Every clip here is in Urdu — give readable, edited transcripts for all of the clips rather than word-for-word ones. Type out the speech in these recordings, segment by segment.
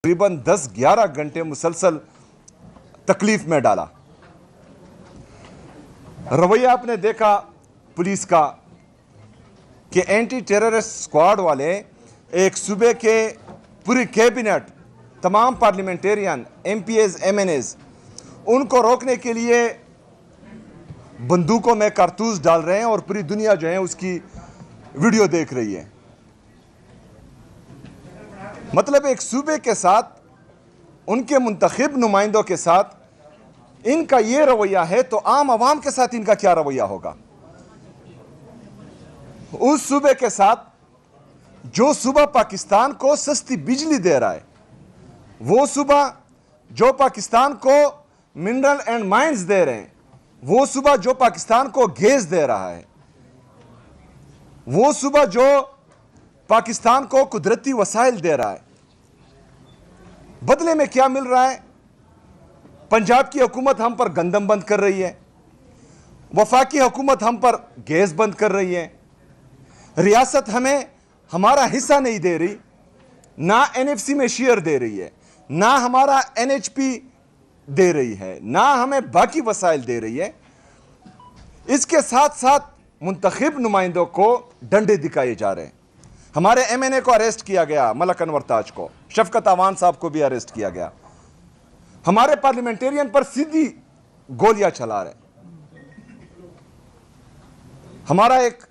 تقریباً 10-11 گھنٹے مسلسل تکلیف میں ڈالا۔ رویہ آپ نے دیکھا پولیس کا کہ اینٹی ٹیررسٹ سکواڈ والے ایک صوبے کے پوری کیبنٹ، تمام parliamentarian, MPs, M N as, ان کو روکنے کے لیے بندوقوں میں کارتوس ڈال رہے ہیں اور پوری دنیا جو ہے اس کی ویڈیو دیکھ رہی ہے۔ مطلب ایک صوبے کے ساتھ، ان کے منتخب نمائندوں کے ساتھ ان کا یہ رویہ ہے تو عام عوام کے ساتھ ان کا کیا رویہ ہوگا؟ اس صوبے کے ساتھ جو صوبہ پاکستان کو سستی بجلی دے رہا ہے، وہ صوبہ جو پاکستان کو منرل اینڈ مائنز دے رہے ہیں، وہ صوبہ جو پاکستان کو گیس دے رہا ہے، وہ صوبہ جو پاکستان کو قدرتی وسائل دے رہا ہے، بدلے میں کیا مل رہا ہے؟ پنجاب کی حکومت ہم پر گندم بند کر رہی ہے، وفاقی حکومت ہم پر گیس بند کر رہی ہے، ریاست ہمیں ہمارا حصہ نہیں دے رہی، نہ این ایف سی میں شیئر دے رہی ہے، نہ ہمارا این ایچ پی دے رہی ہے، نہ ہمیں باقی وسائل دے رہی ہے۔ اس کے ساتھ ساتھ منتخب نمائندوں کو ڈنڈے دکھائے جا رہے ہیں۔ ہمارے ایم این اے کو اریسٹ کیا گیا، ملک انور تاج کو، شفقت اوان صاحب کو بھی اریسٹ کیا گیا، ہمارے پارلیمنٹیرین پر سیدھی گولیاں چلا رہے ہیں۔ ہمارا ایک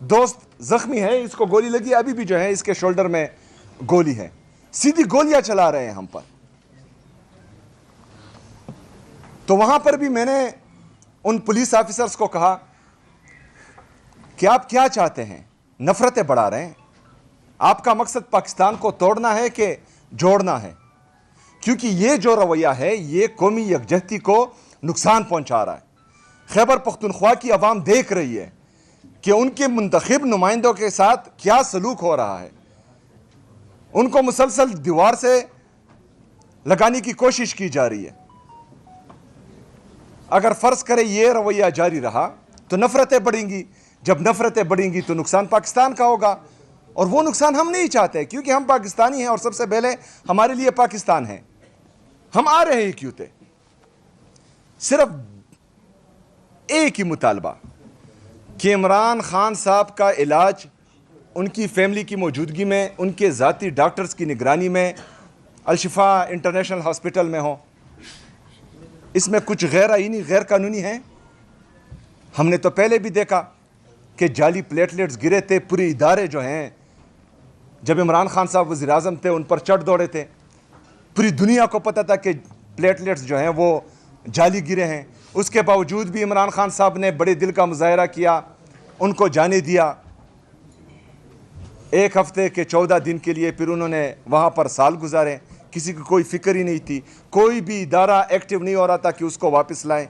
دوست زخمی ہے، اس کو گولی لگی، ابھی بھی جو ہے اس کے شولڈر میں گولی ہے، سیدھی گولیاں چلا رہے ہیں ہم پر۔ تو وہاں پر بھی میں نے ان پولیس آفیسرز کو کہا کہ آپ کیا چاہتے ہیں؟ نفرتیں بڑھا رہے ہیں؟ آپ کا مقصد پاکستان کو توڑنا ہے کہ جوڑنا ہے؟ کیونکہ یہ جو رویہ ہے یہ قومی یکجہتی کو نقصان پہنچا رہا ہے۔ خیبر پختونخوا کی عوام دیکھ رہی ہے کہ ان کے منتخب نمائندوں کے ساتھ کیا سلوک ہو رہا ہے۔ ان کو مسلسل دیوار سے لگانے کی کوشش کی جا رہی ہے۔ اگر فرض کرے یہ رویہ جاری رہا تو نفرتیں بڑھیں گی، جب نفرتیں بڑھیں گی تو نقصان پاکستان کا ہوگا، اور وہ نقصان ہم نہیں چاہتے، کیونکہ ہم پاکستانی ہیں اور سب سے پہلے ہمارے لیے پاکستان ہے۔ ہم آ رہے ہیں کیوں تھے؟ صرف ایک ہی مطالبہ کہ عمران خان صاحب کا علاج ان کی فیملی کی موجودگی میں، ان کے ذاتی ڈاکٹرز کی نگرانی میں الشفا انٹرنیشنل ہاسپٹل میں ہو۔ اس میں کچھ غیر آئینی، غیر قانونی ہیں۔ ہم نے تو پہلے بھی دیکھا کہ جعلی پلیٹلیٹس گرے تھے، پورے ادارے جو ہیں، جب عمران خان صاحب وزیر اعظم تھے ان پر چڑھ دوڑے تھے، پوری دنیا کو پتہ تھا کہ پلیٹلیٹس جو ہیں وہ جعلی گرے ہیں، اس کے باوجود بھی عمران خان صاحب نے بڑے دل کا مظاہرہ کیا، ان کو جانے دیا 1 ہفتے کے 14 دن کے لیے، پھر انہوں نے وہاں پر سال گزارے، کسی کی کوئی فکر ہی نہیں تھی، کوئی بھی ادارہ ایکٹیو نہیں ہو رہا تھا کہ اس کو واپس لائیں۔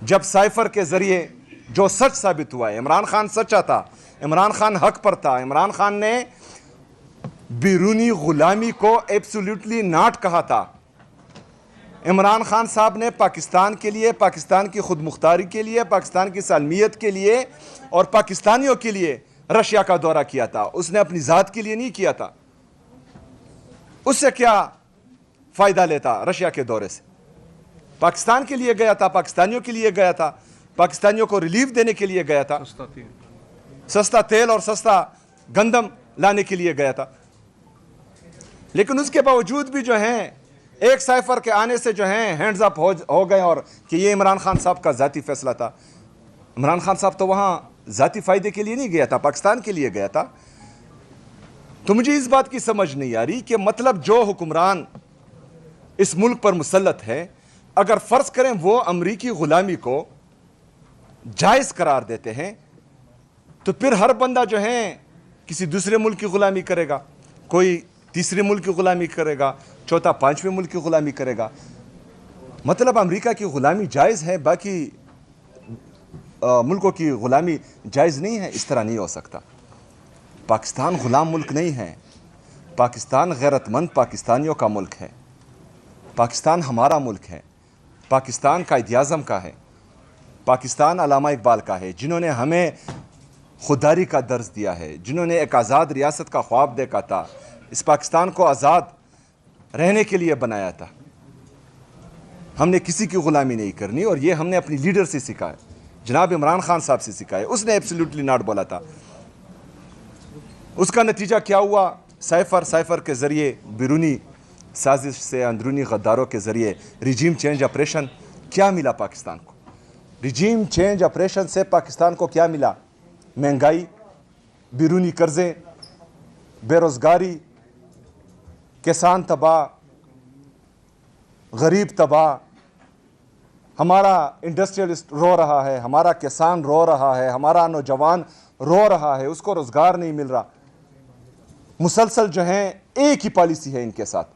جب سائفر کے ذریعے جو سچ ثابت ہوا ہے، عمران خان سچا تھا، عمران خان حق پر تھا، عمران خان نے بیرونی غلامی کو ایبسولیوٹلی ناٹ کہا تھا، عمران خان صاحب نے پاکستان کے لیے، پاکستان کی خود مختاری کے لیے، پاکستان کی سالمیت کے لیے اور پاکستانیوں کے لیے رشیا کا دورہ کیا تھا، اس نے اپنی ذات کے لیے نہیں کیا تھا۔ اس سے کیا فائدہ لیتا رشیا کے دورے سے؟ پاکستان کے لیے گیا تھا، پاکستانیوں کے لیے گیا تھا، پاکستانیوں کو ریلیف دینے کے لیے گیا تھا، سستا تیل اور سستا گندم لانے کے لیے گیا تھا۔ لیکن اس کے باوجود بھی جو ہیں ایک سائفر کے آنے سے جو ہیں ہینڈز اپ ہو گئے، اور کہ یہ عمران خان صاحب کا ذاتی فیصلہ تھا۔ عمران خان صاحب تو وہاں ذاتی فائدے کے لیے نہیں گیا تھا، پاکستان کے لیے گیا تھا۔ تو مجھے اس بات کی سمجھ نہیں آ رہی کہ مطلب جو حکمران اس ملک پر مسلط ہے، اگر فرض کریں وہ امریکی غلامی کو جائز قرار دیتے ہیں تو پھر ہر بندہ جو ہے کسی دوسرے ملک کی غلامی کرے گا، کوئی تیسرے ملک کی غلامی کرے گا، چوتھا پانچویں ملک کی غلامی کرے گا۔ مطلب امریکہ کی غلامی جائز ہے، باقی ملکوں کی غلامی جائز نہیں ہے؟ اس طرح نہیں ہو سکتا۔ پاکستان غلام ملک نہیں ہے، پاکستان غیرت مند پاکستانیوں کا ملک ہے، پاکستان ہمارا ملک ہے، پاکستان قائد اعظم کا ہے، پاکستان علامہ اقبال کا ہے، جنہوں نے ہمیں خودداری کا درس دیا ہے، جنہوں نے ایک آزاد ریاست کا خواب دیکھا تھا، اس پاکستان کو آزاد رہنے کے لیے بنایا تھا. ہم نے کسی کی غلامی نہیں کرنی, اور یہ ہم نے اپنی لیڈر سے سیکھا ہے, جناب عمران خان صاحب سے سیکھا ہے. اس نے ایبسلیوٹلی ناٹ بولا تھا. اس کا نتیجہ کیا ہوا؟ سائفر کے ذریعے بیرونی سازش سے, اندرونی غداروں کے ذریعے ریجیم چینج آپریشن. کیا ملا پاکستان کو؟ ریجیم چینج آپریشن سے پاکستان کو کیا ملا؟ مہنگائی, بیرونی قرضے, بے روزگاری, کسان تباہ, غریب تباہ. ہمارا انڈسٹریلسٹ رو رہا ہے, ہمارا کسان رو رہا ہے, ہمارا نوجوان رو رہا ہے, اس کو روزگار نہیں مل رہا. مسلسل جو ہیں ایک ہی پالیسی ہے ان کے ساتھ,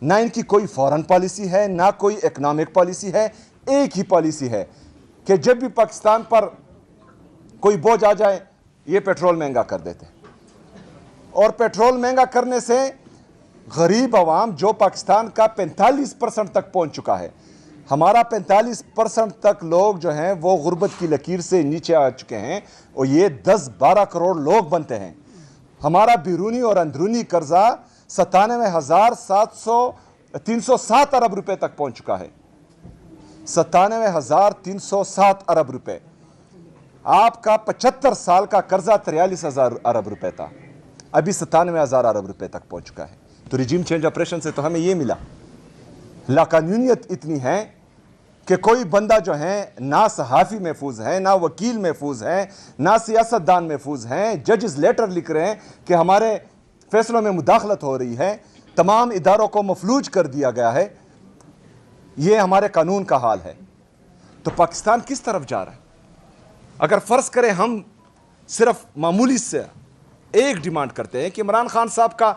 نہ ان کی کوئی فورن پالیسی ہے, نہ کوئی اکنامک پالیسی ہے. ایک ہی پالیسی ہے کہ جب بھی پاکستان پر کوئی بوجھ آ جائے یہ پیٹرول مہنگا کر دیتے. اور پیٹرول مہنگا کرنے سے غریب عوام جو پاکستان کا 45% تک پہنچ چکا ہے, ہمارا 45% تک لوگ جو ہیں وہ غربت کی لکیر سے نیچے آ چکے ہیں, اور یہ 10-12 کروڑ لوگ بنتے ہیں. ہمارا بیرونی اور اندرونی قرضہ 97,307 ارب روپے تک پہنچ چکا ہے. 97,307 ارب روپے. آپ کا 75 سال کا قرضہ 43,000 ارب روپے تھا, ابھی 97,000 ارب روپے تک پہنچ چکا ہے. تو ریجیم چینج آپریشن سے تو ہمیں یہ ملا. لاقانونیت اتنی ہے کہ کوئی بندہ جو ہے نہ صحافی محفوظ ہے, نہ وکیل محفوظ ہے, نہ سیاستدان محفوظ ہیں. ججز لیٹر لکھ رہے ہیں کہ ہمارے فیصلوں میں مداخلت ہو رہی ہے, تمام اداروں کو مفلوج کر دیا گیا ہے. یہ ہمارے قانون کا حال ہے. تو پاکستان کس طرف جا رہا ہے؟ اگر فرض کریں ہم صرف معمولی سے ایک ڈیمانڈ کرتے ہیں کہ عمران خان صاحب کا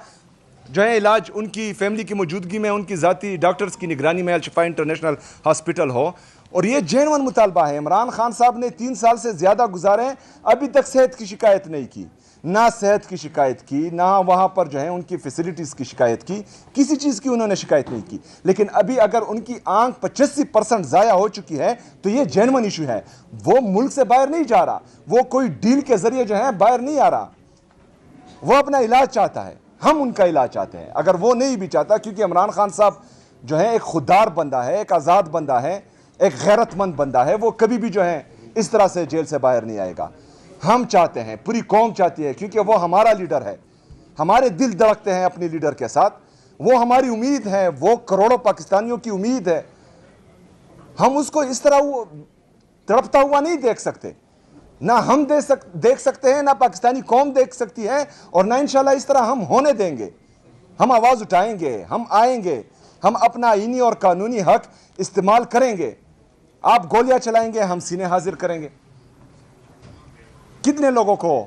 جو ہے علاج ان کی فیملی کی موجودگی میں, ان کی ذاتی ڈاکٹرز کی نگرانی میں الشفا انٹرنیشنل ہاسپٹل ہو, اور یہ جینون مطالبہ ہے. عمران خان صاحب نے 3 سال سے زیادہ گزارے ہیں, ابھی تک صحت کی شکایت نہیں کی, نہ صحت کی شکایت کی, نہ وہاں پر جو ہے ان کی فیسلٹیز کی شکایت کی, کسی چیز کی انہوں نے شکایت نہیں کی. لیکن ابھی اگر ان کی آنکھ 85% ضائع ہو چکی ہے تو یہ جینون ایشو ہے. وہ ملک سے باہر نہیں جا رہا, وہ کوئی ڈیل کے ذریعے جو ہے باہر نہیں آ رہا, وہ اپنا علاج چاہتا ہے. ہم ان کا علاج چاہتے ہیں. اگر وہ نہیں بھی چاہتا, کیونکہ عمران خان صاحب جو ہے ایک خوددار بندہ ہے, ایک آزاد بندہ ہے, ایک غیرت مند بندہ ہے, وہ کبھی بھی جو ہے اس طرح سے جیل سے باہر نہیں آئے گا. ہم چاہتے ہیں, پوری قوم چاہتی ہے, کیونکہ وہ ہمارا لیڈر ہے. ہمارے دل دھڑکتے ہیں اپنے لیڈر کے ساتھ, وہ ہماری امید ہے, وہ کروڑوں پاکستانیوں کی امید ہے. ہم اس کو اس طرح تڑپتا ہوا نہیں دیکھ سکتے. نہ ہم دیکھ سکتے ہیں, نہ پاکستانی قوم دیکھ سکتی ہے, اور نہ انشاءاللہ اس طرح ہم ہونے دیں گے. ہم آواز اٹھائیں گے, ہم آئیں گے, ہم اپنا آئینی اور قانونی حق استعمال کریں گے. آپ گولیاں چلائیں گے, ہم سینے حاضر کریں گے. کتنے لوگوں کو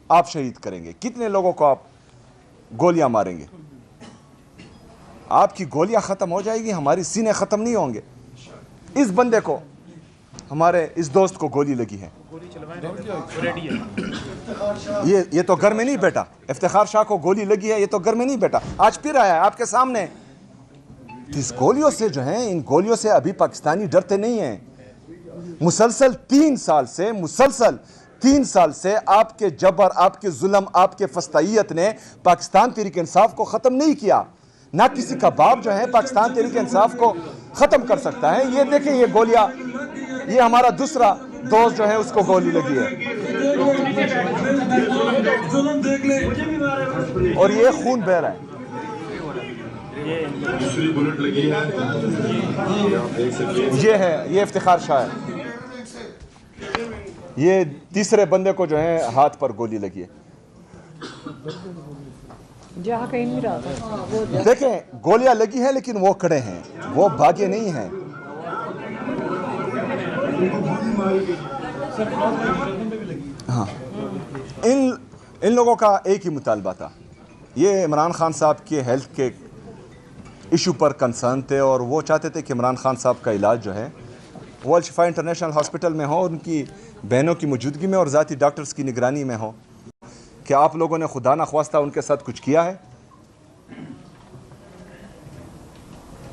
آپ شہید کریں گے؟ کتنے لوگوں کو آپ گولیاں ماریں گے؟ آپ کی گولیاں ختم ہو جائے گی, ہماری سینے ختم نہیں ہوں گے. اس بندے کو, ہمارے اس دوست کو گولی لگی ہے, یہ تو گھر میں نہیں بیٹا. افتخار شاہ کو گولی لگی ہے, یہ تو گھر میں نہیں بیٹا, آج پھر آیا ہے آپ کے سامنے. اس گولیوں سے جو ہیں, ان گولیوں سے ابھی پاکستانی ڈرتے نہیں ہیں. مسلسل 3 سال سے آپ کے جبر, آپ کے ظلم, آپ کے فسطائیت نے پاکستان تحریک انصاف کو ختم نہیں کیا. نہ کسی کا باپ جو ہے پاکستان تحریک انصاف کو ختم کر سکتا ہے. یہ دیکھیں, یہ گولیاں, یہ ہمارا دوسرا دوست جو ہے اس کو گولی لگی ہے, اور یہ خون بہ رہا ہے. یہ ہے, یہ افتخار شاہ ہے. یہ تیسرے بندے کو جو ہے ہاتھ پر گولی لگی ہے. دیکھیں, گولیاں لگی ہیں لیکن وہ کھڑے ہیں, وہ بھاگے نہیں ہیں. ہاں, ان لوگوں کا ایک ہی مطالبہ تھا. یہ عمران خان صاحب کے ہیلتھ کے ایشو پر کنسرن تھے, اور وہ چاہتے تھے کہ عمران خان صاحب کا علاج جو ہے وہ الشفا انٹرنیشنل ہاسپٹل میں ہو, ان کی بہنوں کی موجودگی میں اور ذاتی ڈاکٹرز کی نگرانی میں ہو. کہ آپ لوگوں نے خدا نخواستہ ان کے ساتھ کچھ کیا ہے؟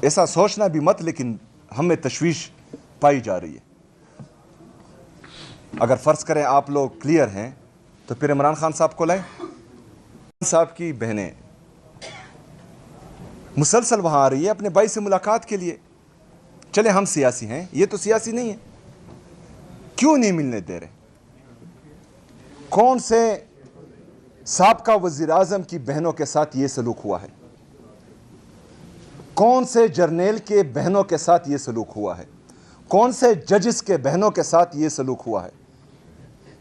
ایسا سوچنا بھی مت, لیکن ہمیں تشویش پائی جا رہی ہے. اگر فرض کریں آپ لوگ کلیئر ہیں تو پھر عمران خان صاحب کو لائیں. صاحب کی بہنیں مسلسل وہاں آ رہی ہے اپنے بھائی سے ملاقات کے لیے. چلے ہم سیاسی ہیں, یہ تو سیاسی نہیں ہے, کیوں نہیں ملنے دے رہے؟ کون سے سابقہ وزیر اعظم کی بہنوں کے ساتھ یہ سلوک ہوا ہے؟ کون سے جرنیل کے بہنوں کے ساتھ یہ سلوک ہوا ہے؟ کون سے ججز کے بہنوں کے ساتھ یہ سلوک ہوا ہے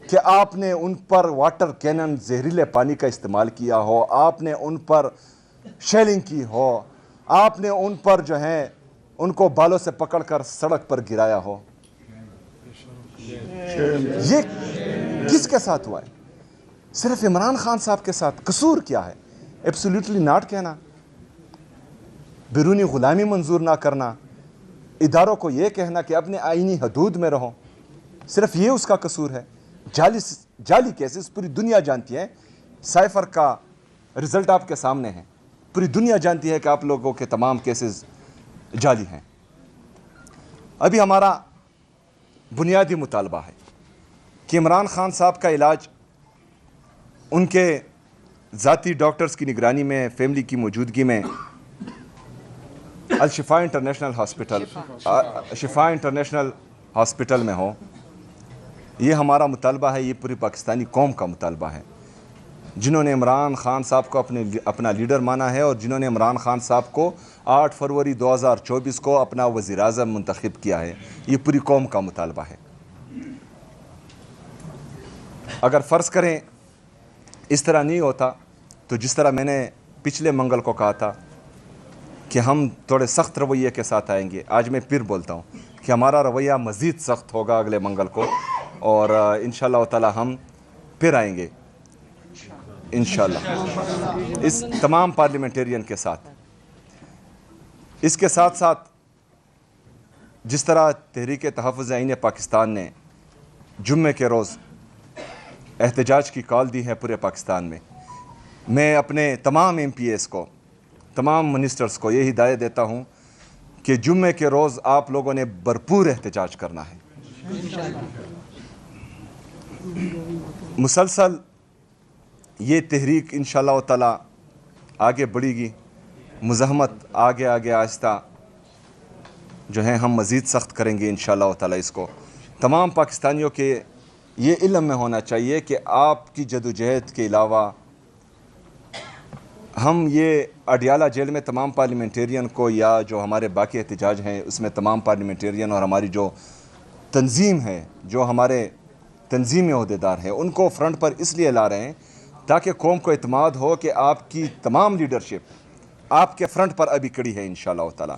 کہ آپ نے ان پر واٹر کینن زہریلے پانی کا استعمال کیا ہو, آپ نے ان پر شیلنگ کی ہو, آپ نے ان پر جو ہے ان کو بالوں سے پکڑ کر سڑک پر گرایا ہو؟ یہ کس کے ساتھ ہوا ہے؟ صرف عمران خان صاحب کے ساتھ. قصور کیا ہے؟ ایبسولیٹلی ناٹ کہنا, بیرونی غلامی منظور نہ کرنا, اداروں کو یہ کہنا کہ اپنے آئینی حدود میں رہو, صرف یہ اس کا قصور ہے. جعلی کیسز پوری دنیا جانتی ہے. سائفر کا رزلٹ آپ کے سامنے ہے, پوری دنیا جانتی ہے کہ آپ لوگوں کے تمام کیسز جعلی ہیں. ابھی ہمارا بنیادی مطالبہ ہے کہ عمران خان صاحب کا علاج ان کے ذاتی ڈاکٹرز کی نگرانی میں, فیملی کی موجودگی میں الشفا انٹرنیشنل ہاسپٹل میں ہو. یہ ہمارا مطالبہ ہے, یہ پوری پاکستانی قوم کا مطالبہ ہے, جنہوں نے عمران خان صاحب کو اپنا لیڈر مانا ہے اور جنہوں نے عمران خان صاحب کو 8 فروری 2024 کو اپنا وزیر اعظم منتخب کیا ہے. یہ پوری قوم کا مطالبہ ہے. اگر فرض کریں اس طرح نہیں ہوتا تو جس طرح میں نے پچھلے منگل کو کہا تھا کہ ہم تھوڑے سخت رویے کے ساتھ آئیں گے, آج میں پھر بولتا ہوں کہ ہمارا رویہ مزید سخت ہوگا اگلے منگل کو, اور انشاءاللہ تعالی ہم پھر آئیں گے انشاءاللہ اس تمام پارلیمنٹیرین کے ساتھ. اس کے ساتھ ساتھ جس طرح تحریک تحفظ آئین پاکستان نے جمعے کے روز احتجاج کی کال دی ہے پورے پاکستان میں اپنے تمام ایم پی ایس کو, تمام منسٹرز کو یہ ہدایت دیتا ہوں کہ جمعے کے روز آپ لوگوں نے بھرپور احتجاج کرنا ہے. مسلسل یہ تحریک انشاءاللہ تعالی آگے بڑھے گی. مزاحمت آگے آہستہ جو ہے ہم مزید سخت کریں گے انشاءاللہ تعالی. اس کو تمام پاکستانیوں کے یہ علم میں ہونا چاہیے کہ آپ کی جدوجہد کے علاوہ ہم یہ اڈیالہ جیل میں تمام پارلیمنٹیرین کو, یا جو ہمارے باقی احتجاج ہیں اس میں تمام پارلیمنٹیرین اور ہماری جو تنظیم ہے, جو ہمارے تنظیمی عہدیدار ہیں, ان کو فرنٹ پر اس لیے لا رہے ہیں تاکہ قوم کو اعتماد ہو کہ آپ کی تمام لیڈرشپ آپ کے فرنٹ پر ابھی کڑی ہے انشاءاللہ تعالی.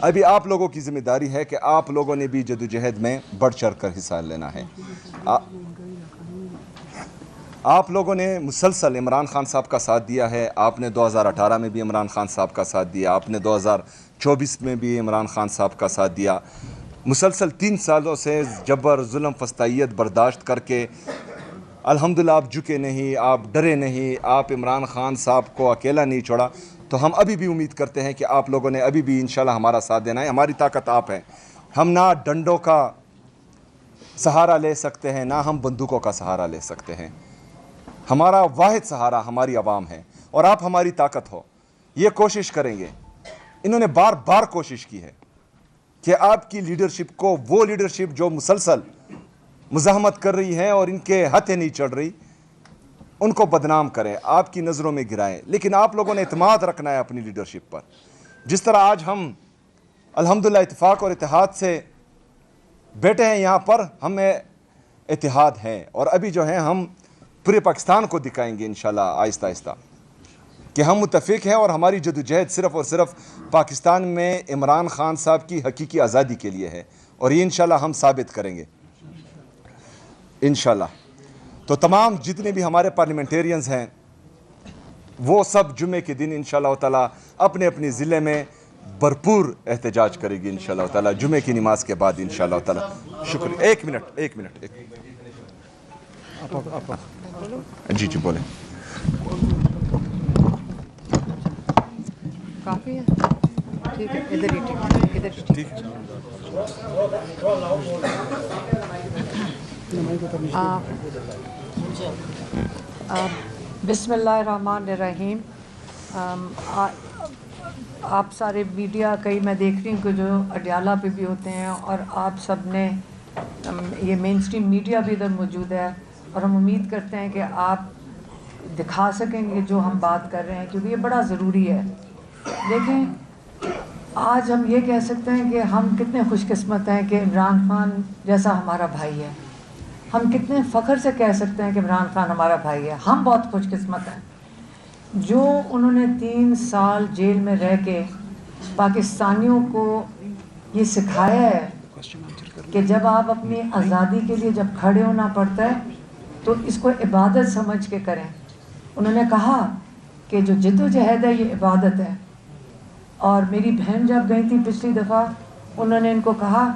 ابھی آپ لوگوں کی ذمہ داری ہے کہ آپ لوگوں نے بھی جدوجہد میں بڑھ چڑھ کر حصہ لینا ہے. آپ لوگوں نے مسلسل عمران خان صاحب کا ساتھ دیا ہے. آپ نے 2018 میں بھی عمران خان صاحب کا ساتھ دیا, آپ نے 2024 میں بھی عمران خان صاحب کا ساتھ دیا. مسلسل 3 سالوں سے جبر ظلم فسطائیت برداشت کر کے الحمدللہ آپ جھکے نہیں, آپ ڈرے نہیں, آپ عمران خان صاحب کو اکیلا نہیں چھوڑا. تو ہم ابھی بھی امید کرتے ہیں کہ آپ لوگوں نے ابھی بھی انشاءاللہ ہمارا ساتھ دینا ہے. ہماری طاقت آپ ہیں. ہم نہ ڈنڈوں کا سہارا لے سکتے ہیں, نہ ہم بندوقوں کا سہارا لے سکتے ہیں. ہمارا واحد سہارا ہماری عوام ہے اور آپ ہماری طاقت ہو. یہ کوشش کریں گے. انہوں نے بار بار کوشش کی ہے کہ آپ کی لیڈرشپ کو, وہ لیڈرشپ جو مسلسل مزاحمت کر رہی ہے اور ان کے ہتھیں نہیں چڑھ رہی, ان کو بدنام کریں, آپ کی نظروں میں گرائیں. لیکن آپ لوگوں نے اعتماد رکھنا ہے اپنی لیڈرشپ پر. جس طرح آج ہم الحمدللہ اتفاق اور اتحاد سے بیٹھے ہیں یہاں پر, ہمیں اتحاد ہے اور ابھی جو ہے ہم پورے پاکستان کو دکھائیں گے انشاءاللہ آہستہ آہستہ کہ ہم متفق ہیں اور ہماری جدوجہد صرف اور صرف پاکستان میں عمران خان صاحب کی حقیقی آزادی کے لیے ہے, اور یہ انشاءاللہ ہم ثابت کریں گے انشاءاللہ. تو تمام جتنے بھی ہمارے پارلیمنٹیرینز ہیں وہ سب جمعے کے دن انشاءاللہ تعالی اپنے اپنے ضلع میں بھرپور احتجاج کرے گی انشاءاللہ تعالی جمعے کی نماز کے بعد انشاءاللہ تعالی. شکریہ. ایک منٹ جی بولیں. کافی ہے, ٹھیک ہے, ادھر ہی ٹھیک ہے. بسم اللہ الرحمن الرحیم. آپ سارے میڈیا کئی میں دیکھ رہی ہوں کہ جو اڈیالہ پہ بھی ہوتے ہیں اور آپ سب نے یہ مین اسٹریم میڈیا بھی ادھر موجود ہے اور ہم امید کرتے ہیں کہ آپ دکھا سکیں گے جو ہم بات کر رہے ہیں کیونکہ یہ بڑا ضروری ہے. دیکھیں آج ہم یہ کہہ سکتے ہیں کہ ہم کتنے خوش قسمت ہیں کہ عمران خان جیسا ہمارا بھائی ہے. ہم کتنے فخر سے کہہ سکتے ہیں کہ عمران خان ہمارا بھائی ہے. ہم بہت خوش قسمت ہیں. جو انہوں نے 3 سال جیل میں رہ کے پاکستانیوں کو یہ سکھایا ہے کہ جب آپ اپنی آزادی کے لیے جب کھڑے ہونا پڑتا ہے تو اس کو عبادت سمجھ کے کریں. انہوں نے کہا کہ جو جد و جہد ہے یہ عبادت ہے. اور میری بہن جب گئی تھی پچھلی دفعہ انہوں نے ان کو کہا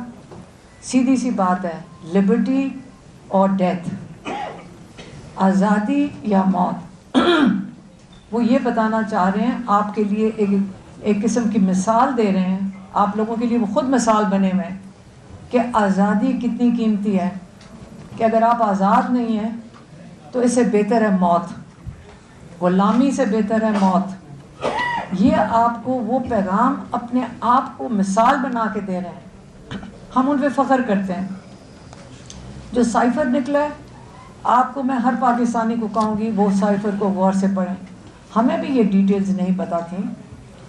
سیدھی سی بات ہے لبرٹی اور ڈیتھ, آزادی یا موت. وہ یہ بتانا چاہ رہے ہیں آپ کے لیے ایک قسم کی مثال دے رہے ہیں آپ لوگوں کے لیے. وہ خود مثال بنے ہوئے ہیں کہ آزادی کتنی قیمتی ہے کہ اگر آپ آزاد نہیں ہیں تو اس سے بہتر ہے موت, غلامی سے بہتر ہے موت. یہ آپ کو وہ پیغام اپنے آپ کو مثال بنا کے دے رہے ہیں. ہم ان پہ فخر کرتے ہیں. جو سائفر نکلا ہے آپ کو میں ہر پاکستانی کو کہوں گی وہ سائفر کو غور سے پڑھیں. ہمیں بھی یہ ڈیٹیلز نہیں پتہ تھیں.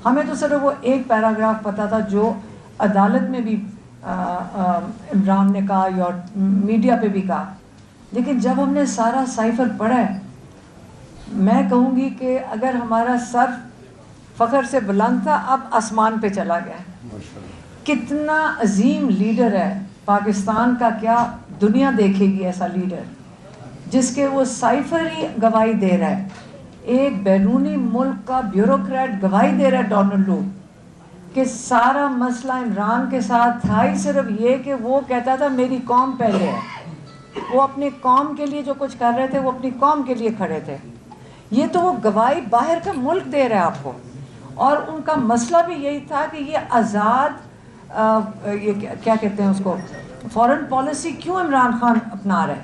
ہمیں تو صرف وہ ایک پیراگراف پتہ تھا جو عدالت میں بھی عمران نے کہا یا میڈیا پہ بھی کہا. لیکن جب ہم نے سارا سائفر پڑھا ہے میں کہوں گی کہ اگر ہمارا سر فخر سے بلند تھا اب آسمان پہ چلا گیا. کتنا عظیم لیڈر ہے پاکستان کا, کیا دنیا دیکھے گی ایسا لیڈر جس کے وہ سائفر ہی گواہی دے رہا ہے. ایک بیرونی ملک کا بیوروکریٹ گواہی دے رہا ہے ڈونلڈ لو کہ سارا مسئلہ عمران کے ساتھ تھا ہی صرف یہ کہ وہ کہتا تھا میری قوم پہلے ہے. وہ اپنی قوم کے لیے جو کچھ کر رہے تھے وہ اپنی قوم کے لیے کھڑے تھے. یہ تو وہ گواہی باہر کا ملک دے رہا ہے آپ کو. اور ان کا مسئلہ بھی یہی تھا کہ یہ آزاد یہ کیا کہتے ہیں اس کو فورن پالیسی کیوں عمران خان اپنا رہا ہے.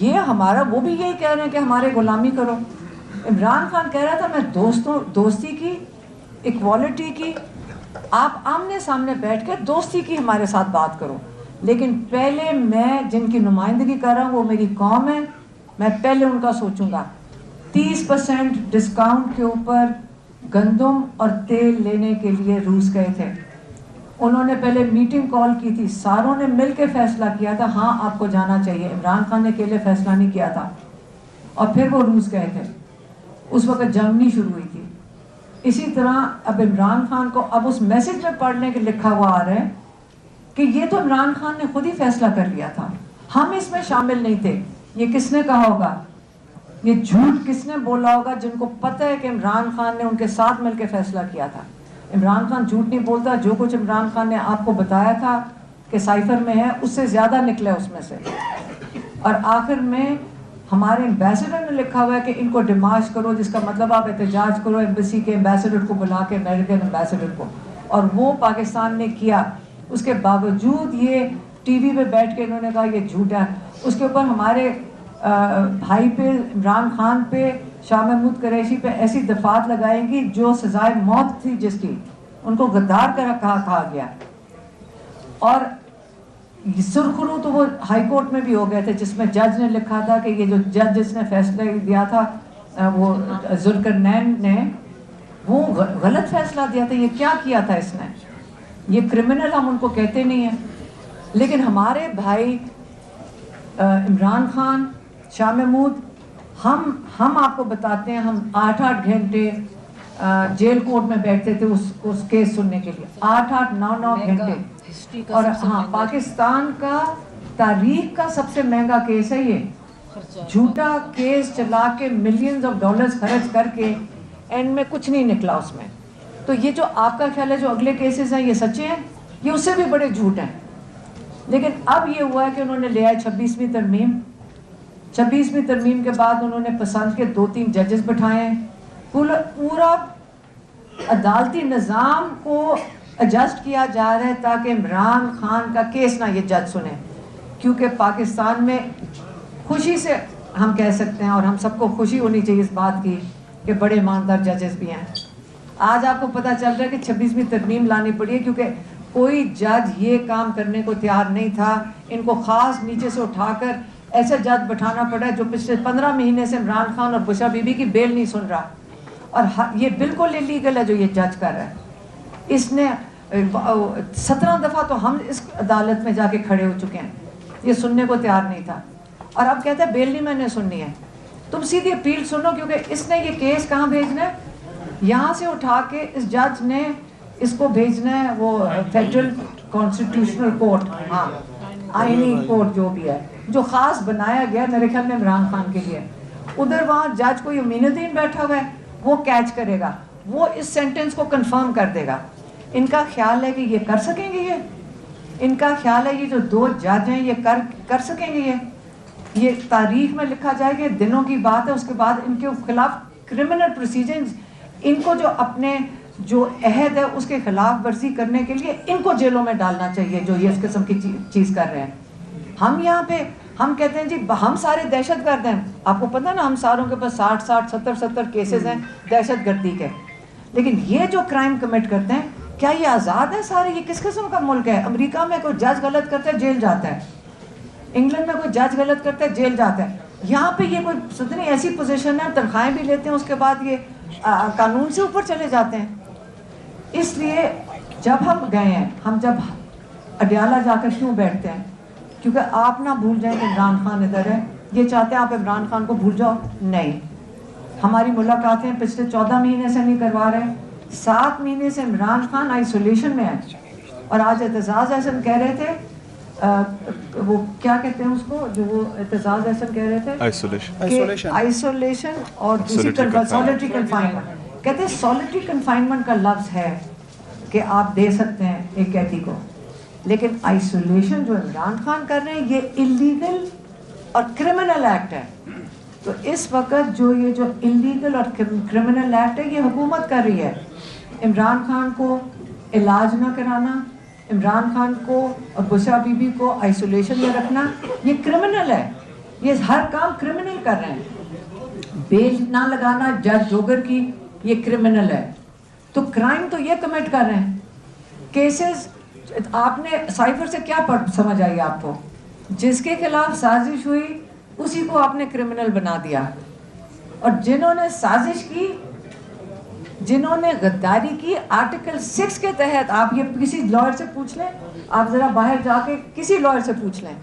یہ ہمارا وہ بھی یہی کہہ رہے ہیں کہ ہمارے غلامی کرو. عمران خان کہہ رہا تھا میں دوستی کی, ایکوالٹی کی, آپ آمنے سامنے بیٹھ کے دوستی کی ہمارے ساتھ بات کرو. لیکن پہلے میں جن کی نمائندگی کر رہا ہوں وہ میری قوم ہے, میں پہلے ان کا سوچوں گا. 30% ڈسکاؤنٹ کے اوپر گندم اور تیل لینے کے لیے روس گئے تھے. انہوں نے پہلے میٹنگ کال کی تھی, ساروں نے مل کے فیصلہ کیا تھا ہاں آپ کو جانا چاہیے. عمران خان نے اکیلے فیصلہ نہیں کیا تھا. اور پھر وہ روس گئے تھے. اس وقت جنگ نہیں شروع ہوئی تھی. اسی طرح اب عمران خان کو اب اس میسج میں پڑھنے کے لکھا ہوا آ رہا ہے کہ یہ تو عمران خان نے خود ہی فیصلہ کر لیا تھا, ہم اس میں شامل نہیں تھے. یہ کس نے کہا ہوگا, یہ جھوٹ کس نے بولا ہوگا جن کو پتہ ہے کہ عمران خان نے ان کے ساتھ مل کے فیصلہ کیا تھا. عمران خان جھوٹ نہیں بولتا. جو کچھ عمران خان نے آپ کو بتایا تھا کہ سائفر میں ہے اس سے زیادہ نکلا اس میں سے. اور آخر میں ہمارے ایمبیسڈر نے لکھا ہوا ہے کہ ان کو ڈیمارچ کرو, جس کا مطلب آپ احتجاج کرو ایمبیسی کے ایمبیسڈر کو بلا کے, امریکن ایمبیسڈر کو. اور وہ پاکستان نے کیا. اس کے باوجود یہ ٹی وی پہ بیٹھ کے انہوں نے کہا یہ جھوٹ ہے. اس کے اوپر ہمارے بھائی پہ, عمران خان پہ, شاہ محمود قریشی پہ ایسی دفعات لگائیں گی جو سزائے موت تھی جس کی, ان کو غدار کہا گیا. اور سرخرو تو وہ ہائی کورٹ میں بھی ہو گئے تھے جس میں جج نے لکھا تھا کہ یہ جو جج جس نے فیصلہ دیا تھا وہ ذوالقرنین نے وہ غلط فیصلہ دیا تھا. یہ کیا کیا تھا اس نے, یہ کرمنل ہم ان کو کہتے نہیں ہیں. لیکن ہمارے بھائی عمران خان, شاہ محمود, ہم آپ کو بتاتے ہیں ہم 8 گھنٹے جیل کورٹ میں بیٹھتے تھے اس کیس سننے کے لیے. 9 گھنٹے. اور ہاں پاکستان کا تاریخ کا سب سے مہنگا کیس ہے یہ. جھوٹا کیس چلا کے ملینز آف ڈالرز خرچ کر کے اینڈ میں کچھ نہیں نکلا اس میں. تو یہ جو آپ کا خیال ہے جو اگلے کیسز ہیں یہ سچے ہیں, یہ اس سے بھی بڑے جھوٹ ہیں. لیکن اب یہ ہوا ہے کہ انہوں نے لے آئے 26ویں ترمیم. 26ویں ترمیم کے بعد انہوں نے پسند کے 2-3 ججز بٹھائے ہیں. پورا عدالتی نظام کو ایڈجسٹ کیا جا رہا ہے تاکہ عمران خان کا کیس نہ یہ جج سنیں. کیونکہ پاکستان میں خوشی سے ہم کہہ سکتے ہیں اور ہم سب کو خوشی ہونی چاہیے اس بات کی کہ بڑے ایماندار ججز بھی ہیں. آج آپ کو پتہ چل رہا ہے کہ 26ویں ترمیم لانی پڑی ہے کیونکہ کوئی جج یہ کام کرنے کو تیار نہیں تھا. ان کو خاص نیچے سے اٹھا کر ایسے جج بٹھانا پڑا جو پچھلے 15 مہینے سے عمران خان اور بشرا بی بی کی بیل نہیں سن رہا. اور یہ بالکل انلیگل ہے جو یہ جج کر رہا ہے. اس نے 17 دفعہ تو ہم اس عدالت میں جا کے کھڑے ہو چکے ہیں, یہ سننے کو تیار نہیں تھا. اور اب کہتا ہے بیل نہیں میں نے سننی ہے. تم سیدھی اپیل سنو کیونکہ اس نے یہ کیس کہاں بھیجنا ہے, یہاں سے اٹھا کے اس جج نے اس کو بھیجنا ہے وہ فیڈرل کانسٹیٹیوشنل کورٹ, ہاں آئینی کورٹ جو بھی ہے, جو خاص بنایا گیا میرے خیال میں عمران خان کے لیے. ادھر وہاں جج کوئی امین الدین بیٹھا ہوا ہے, وہ کیچ کرے گا, وہ اس سینٹنس کو کنفرم کر دے گا. ان کا خیال ہے کہ یہ کر سکیں گے, ان کا خیال ہے یہ جو 2 جج ہیں یہ کر سکیں گے. یہ تاریخ میں لکھا جائے کہ دنوں کی بات ہے. اس کے بعد ان کے خلاف کرمنل پروسیجرز, ان کو جو اپنے جو عہد ہے اس کے خلاف ورزی کرنے کے لیے ان کو جیلوں میں ڈالنا چاہیے جو یہ اس قسم کی چیز کر رہے ہیں. ہم یہاں پہ ہم کہتے ہیں جی ہم سارے دہشت گرد ہیں. آپ کو پتہ نا ہم ساروں کے پاس 60 70 کیسز ہیں دہشت گردی کے. لیکن یہ جو کرائم کمٹ کرتے ہیں کیا یہ آزاد ہے سارے؟ یہ کس قسم کا ملک ہے؟ امریکہ میں کوئی جج غلط کرتا ہے جیل جاتا ہے, انگلینڈ میں کوئی جج غلط کرتا ہے جیل جاتا ہے. یہاں پہ یہ کوئی ستنی ایسی پوزیشن ہے, تنخواہیں بھی لیتے ہیں, اس کے بعد یہ قانون سے اوپر چلے جاتے ہیں. اس لیے جب ہم گئے ہیں, ہم جب اڈیالہ جا کر کیوں بیٹھتے ہیں؟ کیونکہ آپ نہ بھول جائیں کہ عمران خان ادھر ہے. یہ چاہتے ہیں آپ عمران خان کو بھول جاؤ, نہیں. ہماری ملاقاتیں پچھلے 14 مہینے سے نہیں کروا رہے, 7 مہینے سے عمران خان آئسولیشن میں ہے. اور آج اعتزاز احسن کہہ رہے تھے, وہ کیا کہتے ہیں اس کو, جو وہ اعتزاز احسن کہہ رہے تھے آئسولیشن اور سولیٹری کنفائنمنٹ. کہتے ہیں سولیٹری کنفائنمنٹ کا لفظ ہے کہ آپ دے سکتے ہیں ایک قیدی کو, لیکن آئسولیشن جو عمران خان کر رہے ہیں یہ انلیگل اور کرمنل ایکٹ ہے. تو اس وقت جو انلیگل اور کرمنل ایکٹ ہے یہ حکومت کر رہی ہے. عمران خان کو علاج نہ کرانا, عمران خان کو اور بشرا بی بی کو آئسولیشن میں رکھنا, یہ کرمنل ہے. یہ ہر کام کرمنل کر رہے ہیں. بیل نہ لگانا جج جوگر کی, یہ کرمنل ہے. تو کرائم تو یہ کمٹ کر رہے ہیں. کیسز آپ نے سائفر سے کیا سمجھ آئی آپ کو؟ جس کے خلاف سازش ہوئی اسی کو آپ نے کرمنل بنا دیا. اور جنہوں نے سازش کی, جنہوں نے غداری کی, آرٹیکل 6 کے تحت, آپ یہ کسی لائر سے پوچھ لیں, آپ ذرا باہر جا کے کسی لائر سے پوچھ لیں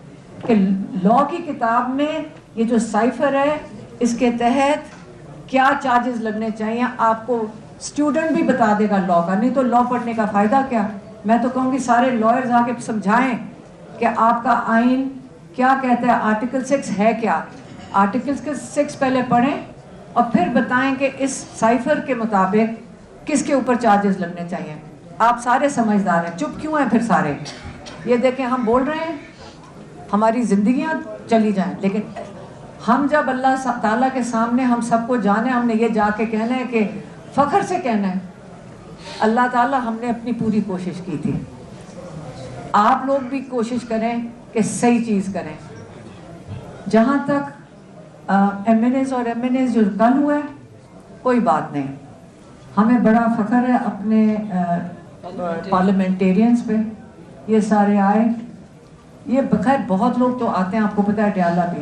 کہ لا کی کتاب میں یہ جو سائفر ہے اس کے تحت کیا چارجز لگنے چاہیے. آپ کو اسٹوڈنٹ بھی بتا دے گا لا کا, نہیں تو لا پڑھنے کا فائدہ کیا. میں تو کہوں گی سارے لائرز آ کے سمجھائیں کہ آپ کا آئین کیا کہتا ہے, آرٹیکل 6 ہے کیا. آرٹیکل 6 پہلے پڑھیں اور پھر بتائیں کہ اس سائفر کے مطابق کس کے اوپر چارجز لگنے چاہیے. آپ سارے سمجھدار ہیں, چپ کیوں ہیں پھر سارے؟ یہ دیکھیں ہم بول رہے ہیں ہماری زندگیاں چلی جائیں, لیکن ہم جب اللہ تعالیٰ کے سامنے ہم سب کو جانے, ہم نے یہ جا کے کہنا ہے کہ فخر سے کہنا ہے اللہ تعالیٰ ہم نے اپنی پوری کوشش کی تھی, آپ لوگ بھی کوشش کریں کہ صحیح چیز کریں. جہاں تک ایم این ایز اور ایم این ایز جو کل ہوئے کوئی بات نہیں, ہمیں بڑا فخر ہے اپنے پارلیمنٹیرینز پہ. یہ سارے آئے, یہ بخیر بہت لوگ تو آتے ہیں, آپ کو پتہ ہے ڈیالہ بھی,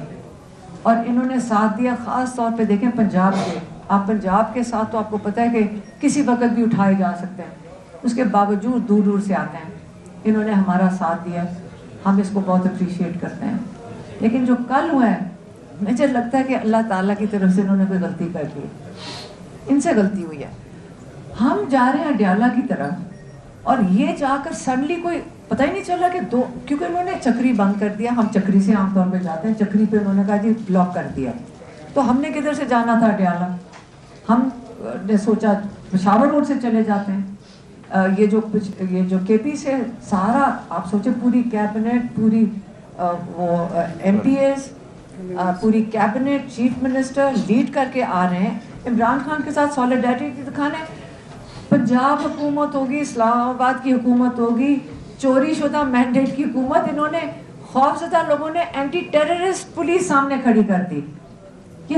اور انہوں نے ساتھ دیا. خاص طور پہ دیکھیں پنجاب کے, آپ پنجاب کے ساتھ تو آپ کو پتہ ہے کہ کسی وقت بھی اٹھائے جا سکتے ہیں, اس کے باوجود دور دور سے آتے ہیں. انہوں نے ہمارا ساتھ دیا, ہم اس کو بہت اپریشیٹ کرتے ہیں. لیکن جو کل ہوا ہے مجھے لگتا ہے کہ اللہ تعالیٰ کی طرف سے انہوں نے کوئی غلطی کر دی, ان سے غلطی ہوئی ہے. ہم جا رہے ہیں ڈیالہ کی طرف, اور یہ جا کر سڈنلی کوئی پتہ ہی نہیں چلا کہ کیونکہ انہوں نے چکری بند کر دیا. ہم چکری سے عام طور پہ جاتے ہیں, چکری پہ انہوں نے کہا جی بلاک کر دیا. تو ہم نے کدھر سے جانا تھا ڈیالہ؟ ہم نے سوچا پشاور روڈ سے چلے جاتے ہیں. یہ جو کے پی سے سارا آپ سوچے پوری کیبنٹ, پوری وہ ایم پی ایز, پوری کیبنٹ, چیف منسٹر لیڈ کر کے آ رہے ہیں عمران خان کے ساتھ سولیڈیرٹی دکھانے. پنجاب حکومت ہوگی, اسلام آباد کی حکومت ہوگی, چوری شدہ مینڈیٹ کی حکومت, انہوں نے خوفزدہ لوگوں نے اینٹی ٹیررسٹ پولیس سامنے کھڑی کر دی. یہ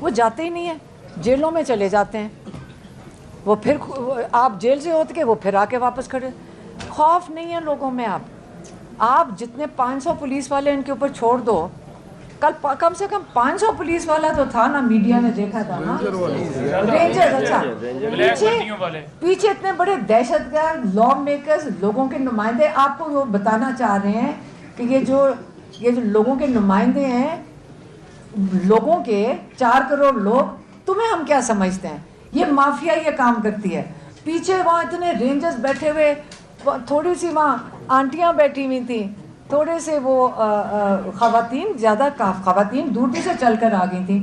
وہ جاتے ہی نہیں ہیں, جیلوں میں چلے جاتے ہیں. وہ پھر آپ جیل سے ہوتے کہ وہ پھر آ کے واپس کھڑے. خوف نہیں ہے لوگوں میں. آپ جتنے 500 پولیس والے ان کے اوپر چھوڑ دو, کل کم سے کم 500 پولیس والا تو تھا نا, میڈیا نے دیکھا تھا نا, رینجرز. اچھا پیچھے اتنے بڑے دہشت گرد لا میکرز, لوگوں کے نمائندے. آپ کو وہ بتانا چاہ رہے ہیں کہ یہ جو لوگوں کے نمائندے ہیں, لوگوں کے 4 کروڑ لوگ, تمہیں ہم کیا سمجھتے ہیں؟ یہ مافیا یہ کام کرتی ہے. پیچھے وہاں اتنے رینجرز بیٹھے ہوئے, تھوڑی سی وہاں آنٹیاں بیٹھی ہوئی تھیں, تھوڑے سے وہ خواتین, زیادہ خواتین دور سے چل کر آ گئی تھیں,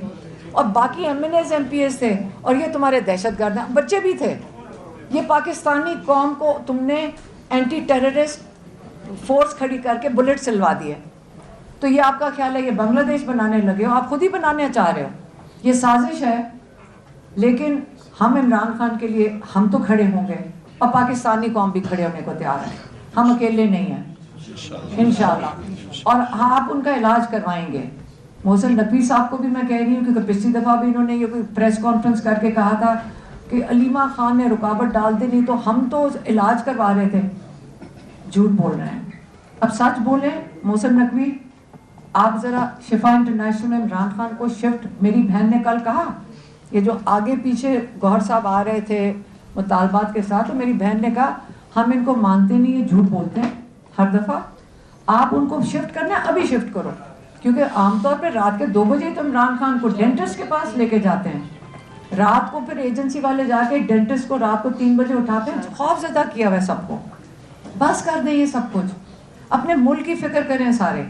اور باقی M N As M P S تھے, اور یہ تمہارے دہشت گرد ہیں, بچے بھی تھے. یہ پاکستانی قوم کو تم نے اینٹی ٹیررسٹ فورس کھڑی کر کے بلٹ چلوا دیے. تو یہ آپ کا خیال ہے یہ بنگلہ دیش بنانے لگے ہو؟ آپ خود ہی بنانے چاہ رہے ہو. یہ سازش ہے. لیکن ہم عمران خان کے لیے ہم تو کھڑے ہوں گے, اور پاکستانی قوم بھی کھڑے ہونے کو تیار ہے. ہم اکیلے نہیں ہیں انشاءاللہ. اور آپ ان کا علاج کروائیں گے. محسن نقوی صاحب کو بھی میں کہہ رہی ہوں, کیونکہ پچھلی دفعہ بھی انہوں نے یہ کوئی پریس کانفرنس کر کے کہا تھا کہ علیمہ خان نے رکاوٹ ڈال دی, نہیں تو ہم تو علاج کروا رہے تھے. جھوٹ بول رہے ہیں. اب سچ بولیں. محسن نقوی, آپ ذرا شفا انٹرنیشنل میں عمران خان کو شفٹ, میری بہن نے کل کہا, یہ جو آگے پیچھے گوہر صاحب آ رہے تھے مطالبات کے ساتھ, تو میری بہن نے کہا ہم ان کو مانتے نہیں, یہ جھوٹ بولتے ہیں ہر دفعہ. آپ ان کو شفٹ کرنا ہے, ابھی شفٹ کرو. کیونکہ عام طور پہ رات کے 2 بجے تو عمران خان کو ڈینٹسٹ کے پاس لے کے جاتے ہیں, رات کو پھر ایجنسی والے جا کے ڈینٹسٹ کو رات کو 3 بجے اٹھاتے ہیں. خوف زدہ کیا ہوا ہے سب کو. بس کر دیں یہ سب کچھ, اپنے ملک کی فکر کریں سارے.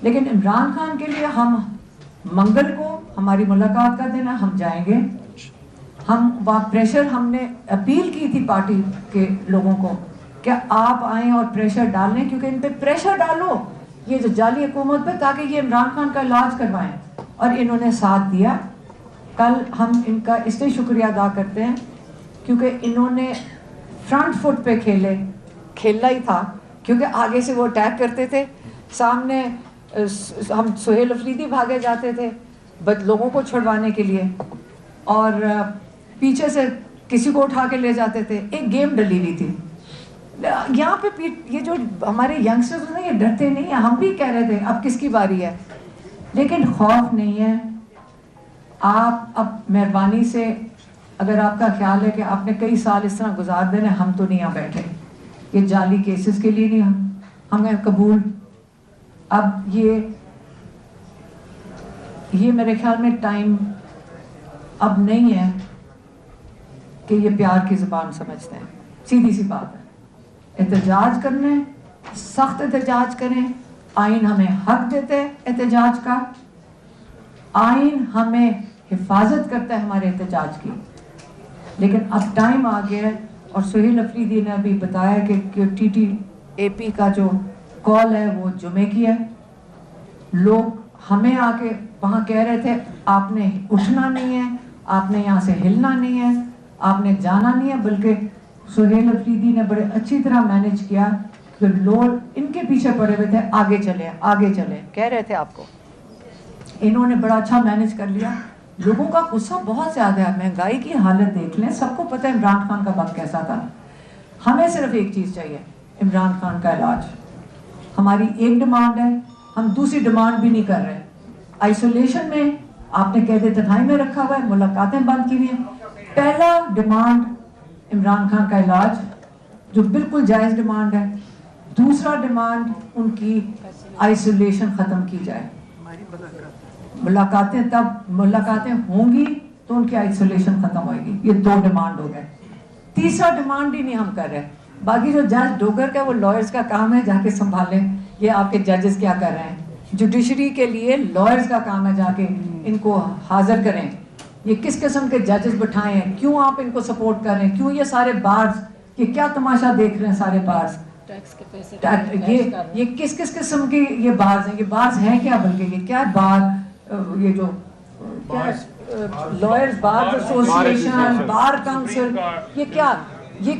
لیکن عمران خان کے لیے ہم منگل کو ہماری ملاقات کا دن ہے, ہم جائیں گے. ہم وہاں پریشر, ہم نے اپیل کی تھی پارٹی کے لوگوں کو کہ آپ آئیں اور پریشر ڈالیں, کیونکہ ان پہ پریشر ڈالو یہ جو جعلی حکومت پہ, تاکہ یہ عمران خان کا علاج کروائیں. اور انہوں نے ساتھ دیا. کل ہم ان کا اس لیے شکریہ ادا کرتے ہیں کیونکہ انہوں نے فرنٹ فٹ پہ کھیلنا ہی تھا, کیونکہ آگے سے وہ اٹیک کرتے تھے, سامنے ہم سہیل افریدی بھاگے جاتے تھے لوگوں کو چھڑوانے کے لیے, اور پیچھے سے کسی کو اٹھا کے لے جاتے تھے. ایک گیم ڈلی ہوئی تھی یہاں پہ. یہ جو ہمارے ینگسٹرز ہیں یہ ڈرتے نہیں ہیں. ہم بھی کہہ رہے تھے اب کس کی باری ہے, لیکن خوف نہیں ہے. آپ اب مہربانی سے, اگر آپ کا خیال ہے کہ آپ نے کئی سال اس طرح گزار دینے, ہم تو نہیں یہاں بیٹھے. یہ جعلی کیسز کے لیے نہیں ہمیں قبول. اب یہ میرے خیال میں ٹائم اب نہیں ہے کہ یہ پیار کی زبان سمجھتے ہیں. سیدھی سی بات ہے. احتجاج کرنے, سخت احتجاج کریں. آئین ہمیں حق دیتے ہے احتجاج کا, آئین ہمیں حفاظت کرتا ہے ہمارے احتجاج کی. لیکن اب ٹائم آ گیا ہے, اور سہیل افریدی نے ابھی بتایا کہ ٹی ٹی اے پی کا جو کال ہے وہ جمعے کی ہے. لوگ ہمیں آ کے وہاں کہہ رہے تھے آپ نے اٹھنا نہیں ہے, آپ نے یہاں سے ہلنا نہیں ہے, آپ نے جانا نہیں ہے. بلکہ سہیل افریدی نے بڑے اچھی طرح مینج کیا کہ لوگ ان کے پیچھے پڑے ہوئے تھے, آگے چلیں آگے چلیں کہہ رہے تھے آپ کو. انہوں نے بڑا اچھا مینج کر لیا. لوگوں کا غصہ بہت زیادہ ہے. مہنگائی کی حالت دیکھ لیں, سب کو پتہ ہے عمران خان کا وقت کیسا تھا. ہمیں صرف ایک چیز چاہیے, عمران خان کا علاج. ہماری ایک ڈیمانڈ ہے, ہم دوسری ڈیمانڈ بھی نہیں کر رہے. آئسولیشن میں آپ نے قید تنہائی میں رکھا ہوا ہے, ملاقاتیں بند کی ہوئی ہیں. پہلا ڈیمانڈ عمران خان کا علاج, جو بالکل جائز ڈیمانڈ ہے. دوسرا ڈیمانڈ ان کی آئسولیشن ختم کی جائے. ملاقاتیں ہوں گی تو ان کی آئسولیشن ختم ہوئے گی. یہ 2 ڈیمانڈ ہو گئے. تیسرا ڈیمانڈ ہی نہیں ہم کر رہے. باقی جو جج ڈوگر کا وہ لائرز کا کام ہے, جا کے سنبھالیں. یہ آپ کے ججز کیا کر رہے ہیں. جوڈیشری کے لیے لائرز کا کام ہے, جا کے ان کو حاضر کریں. یہ کس قسم کے ججز بٹھائے ہیں, کیوں آپ ان کو سپورٹ کر رہے ہیں, کیوں یہ سارے بارز, یہ کیا تماشا دیکھ رہے ہیں سارے بارز. یہ کس قسم کے یہ بارز ہیں. یہ بارز ہیں کیا, بلکہ یہ کیا بار, یہ جو لائرز بار ایسوسیشن, بار کاؤنسل, یہ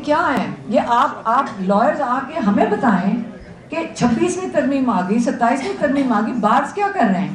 کیا ہے. یہ آپ لائرز آ کے ہمیں بتائیں کہ 26ویں ترمیم آ گئی, 27ویں ترمیم آ گئی, بارز کیا کر رہے ہیں.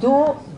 2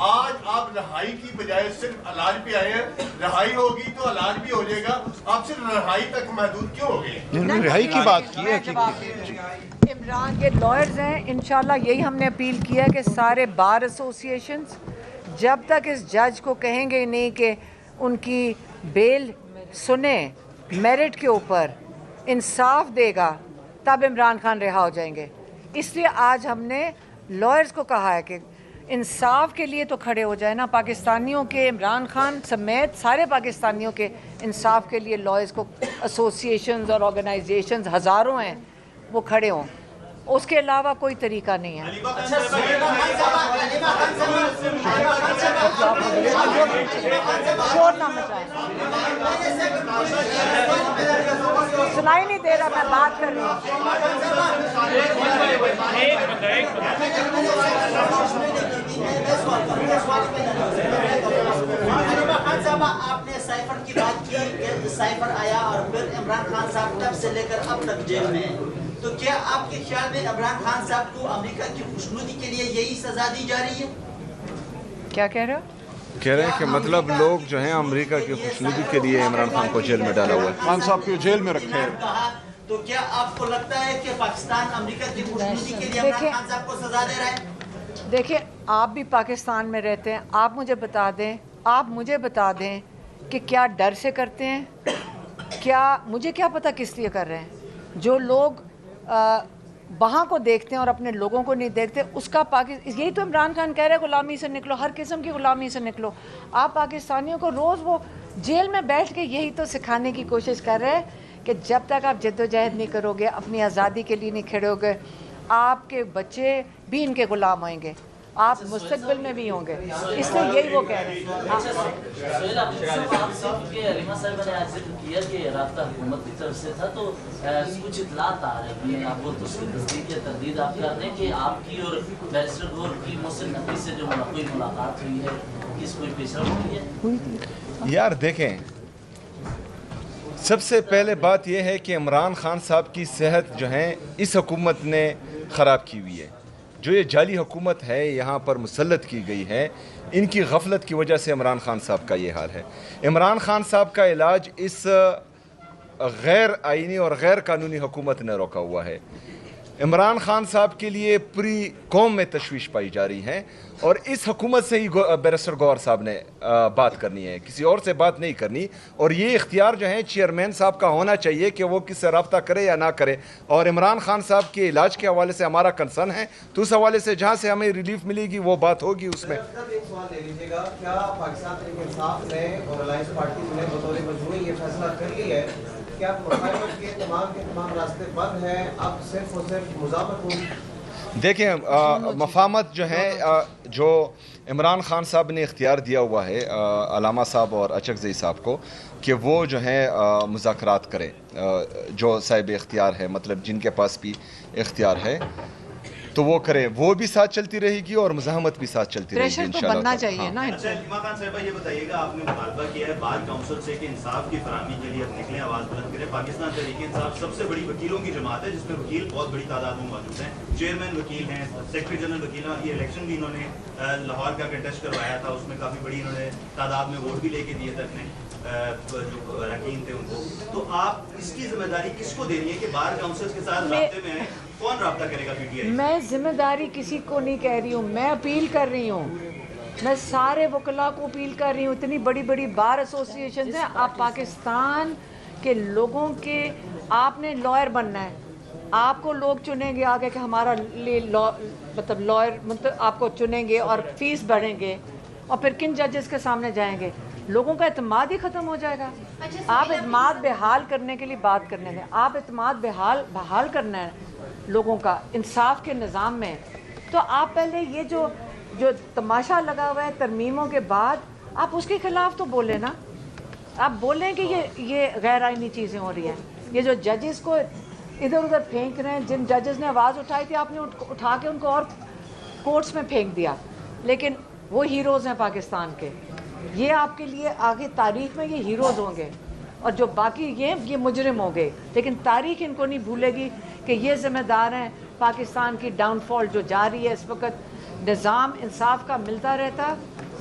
آج آپ رہائی کی بجائے صرف علاج پہ آئے ہیں. رہائی ہوگی تو علاج بھی ہو جائے گا. آپ صرف رہائی تک محدود کیوں ہو گئے؟ رہائی کی بات کی ہے کہ عمران کے لائرز ہیں، انشاءاللہ یہی ہم نے اپیل کیا کہ سارے بار ایسوسیشنز جب تک اس جج کو کہیں گے نہیں کہ ان کی بیل سنیں میرٹ کے اوپر انصاف دے گا تب عمران خان رہا ہو جائیں گے. اس لیے آج ہم نے لائرز کو کہا ہے کہ انصاف کے لیے تو کھڑے ہو جائے نا. پاکستانیوں کے، عمران خان سمیت سارے پاکستانیوں کے انصاف کے لیے لائرز کو ایسوسیشنز اور آرگنائزیشنز ہزاروں ہیں، وہ کھڑے ہوں. اس کے علاوہ کوئی طریقہ نہیں ہے. شور نہ مچائیں، سنائی نہیں دے رہا، میں بات کر رہی ہوں. خان صاحب آپ نے سائفر کی بات کی کہ سائفر آیا اور پھر عمران خان صاحب تب سے لے کر اب تک جیل میں ہیں، تو کیا آپ کے خیال میں عمران خان صاحب کو امریکہ کی خوشنودی کے لیے یہی سزا دی جا رہی ہے؟ کیا کہہ رہے ہو؟ کہہ رہے ہیں کہ مطلب لوگ جو ہیں امریکہ کی خوشنودی کے لیے عمران خان کو جیل میں ڈالا ہوا ہے. خان صاحب کو جیل میں رکھے ہیں. تو کیا آپ کو لگتا ہے کہ پاکستان امریکہ کی خوشنودی کے لیے عمران خان صاحب کو سزا دے رہا ہے؟ دیکھیں، آپ بھی پاکستان میں رہتے ہیں، آپ مجھے بتا دیں کہ کیا ڈر سے کرتے ہیں؟ مجھے کیا پتہ کس لیے کر رہے ہیں؟ جو لوگ وہاں کو دیکھتے ہیں اور اپنے لوگوں کو نہیں دیکھتے، اس کا یہی تو عمران خان کہہ رہے ہیں غلامی سے نکلو، ہر قسم کی غلامی سے نکلو. آپ پاکستانیوں کو روز وہ جیل میں بیٹھ کے یہی تو سکھانے کی کوشش کر رہے ہیں کہ جب تک آپ جد و جہد نہیں کرو گے، اپنی آزادی کے لیے نہیں کھڑے ہو گے، آپ کے بچے بھی ان کے غلام ہوئیں گے، آپ مستقبل میں بھی ہوں گے. اس لیے یہی وہ کہہ رہے ہیں. سہیل آپ سے کہ علیمہ صاحب نے آج ذکر کیا کہ رابطہ حکومت کی طرف سے تھا، تو کچھ اطلاعات آ رہی ہیں، آپ کو تو اس کی تصدیق یا تردید آپ کر رہے ہیں کہ آپ کی اور بیرسٹر گور کی محسن نقوی سے جو کوئی ملاقات ہوئی ہے، کس کوئی پیش رفت ہوئی ہے؟ یار دیکھیں، سب سے پہلے بات یہ ہے کہ عمران خان صاحب کی صحت جو ہے اس حکومت نے خراب کی ہوئی ہے. جو یہ جعلی حکومت ہے یہاں پر مسلط کی گئی ہے، ان کی غفلت کی وجہ سے عمران خان صاحب کا یہ حال ہے. عمران خان صاحب کا علاج اس غیر آئینی اور غیر قانونی حکومت نے روکا ہوا ہے. عمران خان صاحب کے لیے پوری قوم میں تشویش پائی جا رہی ہے، اور اس حکومت سے ہی بیرسٹر گوہر صاحب نے بات کرنی ہے، کسی اور سے بات نہیں کرنی. اور یہ اختیار جو ہے چیئرمین صاحب کا ہونا چاہیے کہ وہ کس سے رابطہ کرے یا نہ کرے. اور عمران خان صاحب کے علاج کے حوالے سے ہمارا کنسرن ہے، تو اس حوالے سے جہاں سے ہمیں ریلیف ملے گی وہ بات ہوگی اس میں. ایک سوال لے لیجیے گا، کیا پاکستان تحریک انصاف نے اور الائنس پارٹیز نے بطور مجموعی یہ فیصلہ کر لیا ہے کہ اب مخالفت کے تمام راستے بند ہیں، اب صرف اور صرف مذاکرات ہوگی؟ دیکھیں، مفاہمت جو ہے جو عمران خان صاحب نے اختیار دیا ہوا ہے علامہ صاحب اور اچکزئی صاحب کو کہ وہ جو ہے مذاکرات کرے، جو صاحب اختیار ہے، مطلب جن کے پاس بھی اختیار ہے تو وہ کرے، وہ بھی ساتھ چلتی رہے گی اور مزاحمت بھی ساتھ چلتی رہے گی پریشر تو انشاءاللہ. بننا چاہیے نا. اچھا علیمہ خان صاحبہ یہ بتائیے گا، آپ نے مطالبہ کیا ہے بار کونسل سے کہ انصاف کی فراہمی کے لیے اب نکلیں، آواز بلند کریں. پاکستان تحریک انصاف سب سے بڑی وکیلوں کی جماعت ہے، جس میں وکیل بہت بڑی تعداد میں موجود ہیں. چیئرمین وکیل ہیں، سیکرٹری جنرل وکیل ہیں. یہ الیکشن بھی انہوں نے لاہور کا کنٹیسٹ کروایا تھا، اس میں کافی بڑی انہوں نے تعداد میں ووٹ بھی لے کے دیے تھے اپنے جو اراکین تھے ان کو. تو آپ اس کی ذمہ داری کس کو دینی ہے کہ بار کونسل کے ساتھ رابطے میں ہیں؟ کون رابطہ کرے گا پی ٹی آئی؟ میں ذمہ داری کسی کو نہیں کہہ رہی ہوں، میں اپیل کر رہی ہوں، میں سارے وکلاء کو اپیل کر رہی ہوں. اتنی بڑی بڑی بار ایسوسیشنز ہیں. آپ پاکستان کے لوگوں کے، آپ نے لائر بننا ہے، آپ کو لوگ چنیں گے آگے کہ ہمارا مطلب لائر، مطلب آپ کو چنیں گے اور فیس بڑھیں گے، اور پھر کن ججز کے سامنے جائیں گے؟ لوگوں کا اعتماد ہی ختم ہو جائے گا. آپ اعتماد بحال کرنے کے لیے بات کرنے دیں. آپ اعتماد بحال کرنا ہے لوگوں کا انصاف کے نظام میں. تو آپ پہلے یہ جو تماشا لگا ہوا ہے ترمیموں کے بعد، آپ اس کے خلاف تو بولیں نا. آپ بولیں کہ یہ غیر آئینی چیزیں ہو رہی ہیں. یہ جو ججز کو ادھر ادھر پھینک رہے ہیں، جن ججز نے آواز اٹھائی تھی آپ نے اٹھا کے ان کو اور کورٹس میں پھینک دیا. لیکن وہ ہیروز ہیں پاکستان کے، یہ آپ کے لیے آگے تاریخ میں یہ ہیروز ہوں گے، اور جو باقی یہ مجرم ہوں گے. لیکن تاریخ ان کو نہیں بھولے گی کہ یہ ذمہ دار ہیں پاکستان کی ڈاؤن فال جو جاری ہے اس وقت. نظام انصاف کا ملتا رہتا